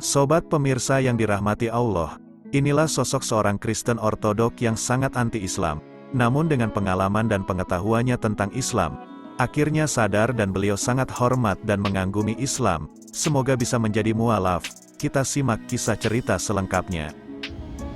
Sobat pemirsa yang dirahmati Allah, inilah sosok seorang Kristen Ortodok yang sangat anti-Islam. Namun dengan pengalaman dan pengetahuannya tentang Islam, akhirnya sadar dan beliau sangat hormat dan mengagumi Islam. Semoga bisa menjadi mualaf. Kita simak kisah cerita selengkapnya.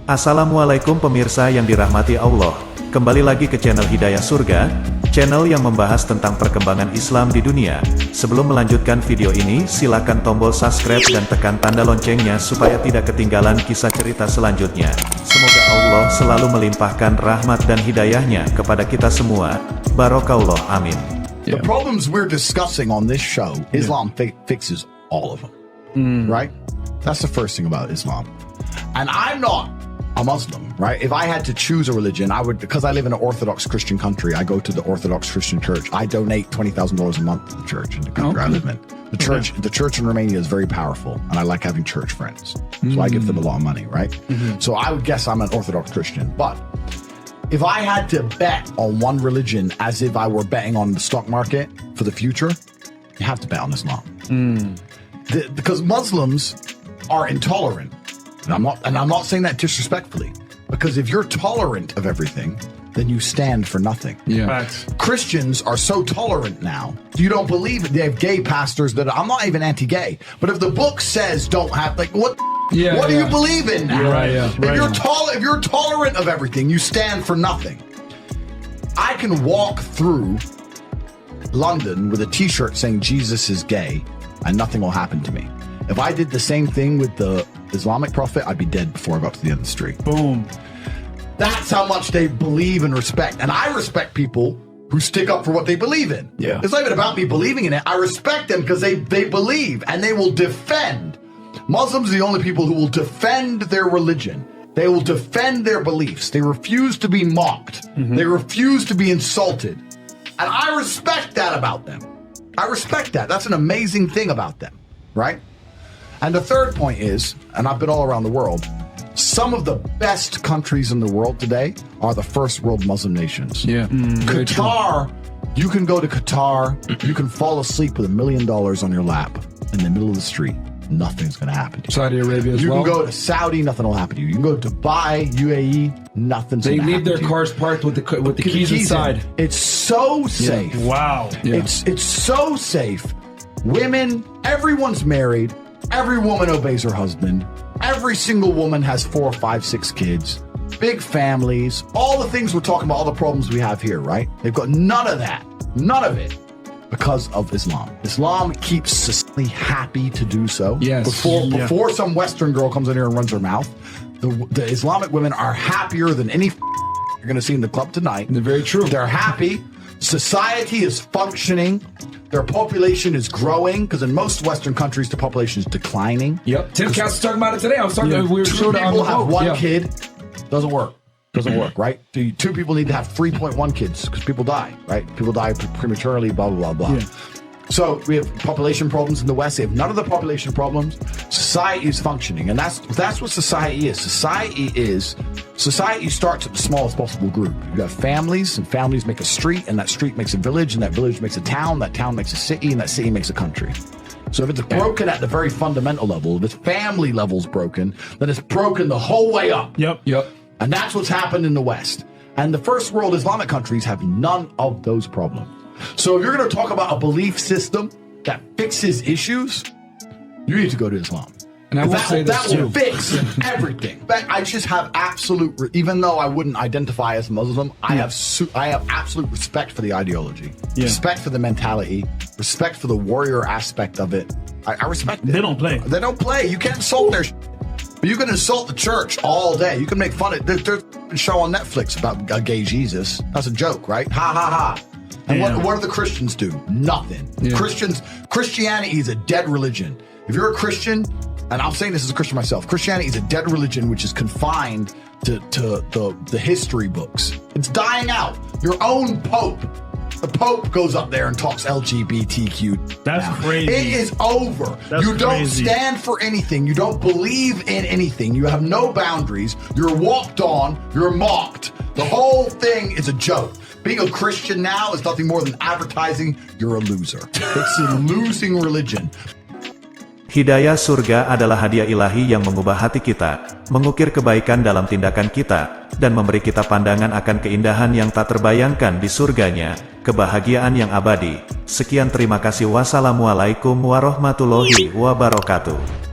Assalamualaikum pemirsa yang dirahmati Allah. Kembali lagi ke channel Hidayah Surga, channel yang membahas tentang perkembangan Islam di dunia. Sebelum melanjutkan video ini, silakan tombol subscribe dan tekan tanda loncengnya supaya tidak ketinggalan kisah cerita selanjutnya. Semoga Allah selalu melimpahkan rahmat dan hidayahnya kepada kita semua. Barokallah, amin. The problems we're discussing on this show, Islam fixes all of them, right? That's the first thing about Islam. And I'm not a Muslim, right? If I had to choose a religion, I would, because I live in an Orthodox Christian country, I go to the Orthodox Christian church. I donate $20,000 a month to the church in the country I live in. The church in Romania is very powerful, and I like having church friends. So I give them a lot of money, right? So I would guess I'm an Orthodox Christian. But if I had to bet on one religion as if I were betting on the stock market for the future, you have to bet on Islam. Because Muslims are intolerant. And I'm not saying that disrespectfully, because if you're tolerant of everything, then you stand for nothing. Facts. Christians are so tolerant now. You don't believe it. They have gay pastors that I'm not even anti-gay, but if the book says don't have, like, what do you believe in now? If you're tolerant of everything, you stand for nothing. I can walk through London with a t-shirt saying Jesus is gay and nothing will happen to me. If I did the same thing with the Islamic prophet, I'd be dead before I got to the end of the street. Boom. That's how much they believe and respect. And I respect people who stick up for what they believe in. Yeah. It's not even about me believing in it. I respect them because they believe and they will defend. Muslims are the only people who will defend their religion. They will defend their beliefs. They refuse to be mocked. They refuse to be insulted. And I respect that about them. I respect that. That's an amazing thing about them, right? And the third point is, and I've been all around the world, some of the best countries in the world today are the first world Muslim nations. Yeah. Qatar, you can go to Qatar, you can fall asleep with $1 million on your lap in the middle of the street. Nothing's going to happen to you. Saudi Arabia as well. You can go to Saudi, nothing will happen to you. You can go to Dubai, UAE, nothing's going to happen to you. They leave their cars parked with the keys inside. It's so safe. Wow. Yeah. It's so safe. Women, everyone's married. Every woman obeys her husband. Every single woman has 4, 5, 6 kids. Big families. All the things we're talking about, all the problems we have here, right? They've got none of that. None of it. Because of Islam. Islam keeps society happy to do so. Yes. Before some Western girl comes in here and runs her mouth, the Islamic women are happier than any you're going to see in the club tonight. They're very true. They're happy. Society is functioning. Their population is growing, because in most Western countries, the population is declining. Yep. Tim Cass was talking about it today. I was talking. We were 2 people have 1 kid. Doesn't work. Doesn't work, right? 2 people need to have 3.1 kids because people die, right? People die prematurely, blah, blah, blah, blah. Yeah. So we have population problems in the West. They have none of the population problems. Society is functioning. And that's what society is. Society starts at the smallest possible group. You have families, and families make a street, and that street makes a village, and that village makes a town, that town makes a city, and that city makes a country. So if it's broken at the very fundamental level, if its family level's broken, then it's broken the whole way up. Yep. And that's what's happened in the West. And the first world Islamic countries have none of those problems. So if you're going to talk about a belief system that fixes issues, you need to go to Islam. And I will say this that will fix everything. In fact, I just have absolute, even though I wouldn't identify as Muslim, I have absolute respect for the ideology, respect for the mentality, respect for the warrior aspect of it. I respect it. They don't play. They don't play. You can't insult their But you can insult the church all day. You can make fun of it. There's a show on Netflix about a gay Jesus. That's a joke, right? Ha, ha, ha. And what do the Christians do? Nothing. Yeah. Christianity is a dead religion. If you're a Christian, and I'm saying this as a Christian myself, Christianity is a dead religion which is confined to the history books. It's dying out. Your own Pope. The Pope goes up there and talks LGBTQ. That's crazy. It is over. You don't stand for anything. You don't believe in anything. You have no boundaries. You're walked on. You're mocked. The whole thing is a joke. Being a Christian now is nothing more than advertising you're a loser. It's a losing religion. Hidayah surga adalah hadiah ilahi yang mengubah hati kita, mengukir kebaikan dalam tindakan kita, dan memberi kita pandangan akan keindahan yang tak terbayangkan di surganya, kebahagiaan yang abadi. Sekian, terima kasih. Wassalamualaikum warahmatullahi wabarakatuh.